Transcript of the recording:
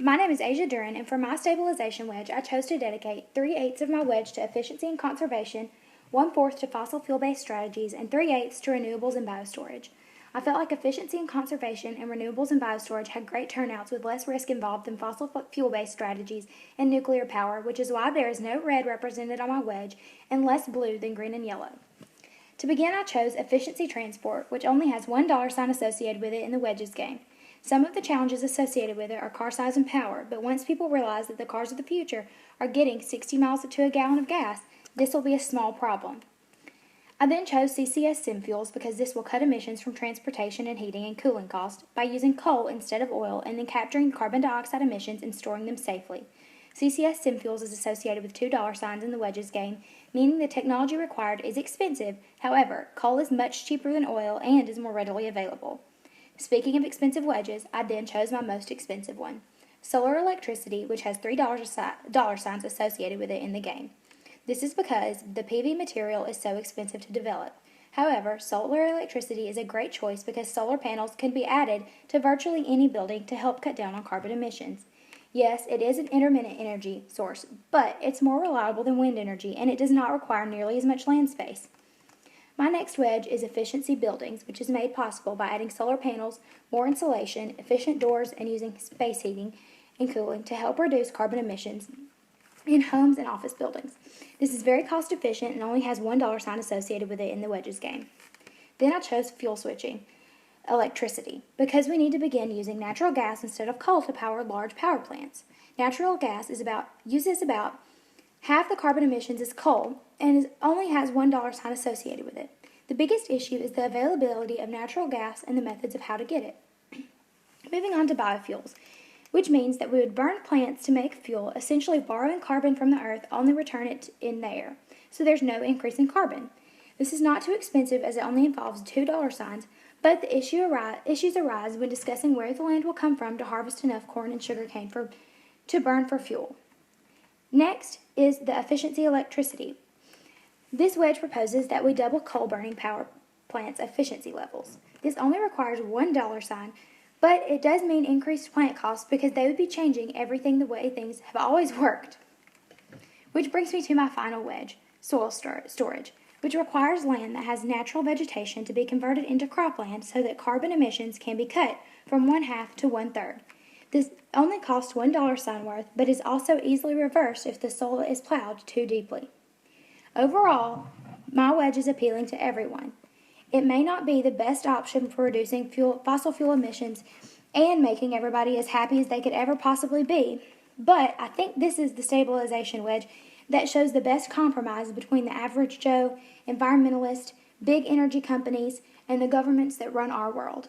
My name is Asia Duren, and for my stabilization wedge, I chose to dedicate 3/8 of my wedge to efficiency and conservation, 1/4 to fossil fuel-based strategies, and 3/8 to renewables and biostorage. I felt like efficiency and conservation and renewables and biostorage had great turnouts with less risk involved than fossil fuel-based strategies and nuclear power, which is why there is no red represented on my wedge and less blue than green and yellow. To begin, I chose efficiency transport, which only has one $sign associated with it in the wedges game. Some of the challenges associated with it are car size and power, but once people realize that the cars of the future are getting 60 miles to a gallon of gas, this will be a small problem. I then chose CCS Synfuels because this will cut emissions from transportation and heating and cooling costs by using coal instead of oil and then capturing carbon dioxide emissions and storing them safely. CCS Synfuels is associated with $2 signs in the wedges game, meaning the technology required is expensive. However, coal is much cheaper than oil and is more readily available. Speaking of expensive wedges, I then chose my most expensive one, solar electricity, which has $3 signs associated with it in the game. This is because the PV material is so expensive to develop. However, solar electricity is a great choice because solar panels can be added to virtually any building to help cut down on carbon emissions. Yes, it is an intermittent energy source, but it's more reliable than wind energy and it does not require nearly as much land space. My next wedge is efficiency buildings, which is made possible by adding solar panels, more insulation, efficient doors, and using space heating and cooling to help reduce carbon emissions in homes and office buildings. This is very cost efficient and only has $1 sign associated with it in the wedges game. Then I chose fuel switching, electricity, because we need to begin using natural gas instead of coal to power large power plants. Natural gas uses about half the carbon emissions as coal and only has $1 sign associated with it. The biggest issue is the availability of natural gas and the methods of how to get it. Moving on to biofuels, which means that we would burn plants to make fuel, essentially borrowing carbon from the earth, only return it in the air, so there's no increase in carbon. This is not too expensive as it only involves $2 signs, but the issues arise when discussing where the land will come from to harvest enough corn and sugarcane to burn for fuel. Next is the efficiency electricity. This wedge proposes that we double coal-burning power plants' efficiency levels. This only requires $1 sign, but it does mean increased plant costs because they would be changing everything the way things have always worked. Which brings me to my final wedge, soil storage, which requires land that has natural vegetation to be converted into cropland so that carbon emissions can be cut from 1/2 to 1/3. This only costs $1 sign worth, but is also easily reversed if the soil is plowed too deeply. Overall, my wedge is appealing to everyone. It may not be the best option for reducing fossil fuel emissions and making everybody as happy as they could ever possibly be, but I think this is the stabilization wedge that shows the best compromise between the average Joe, environmentalist, big energy companies, and the governments that run our world.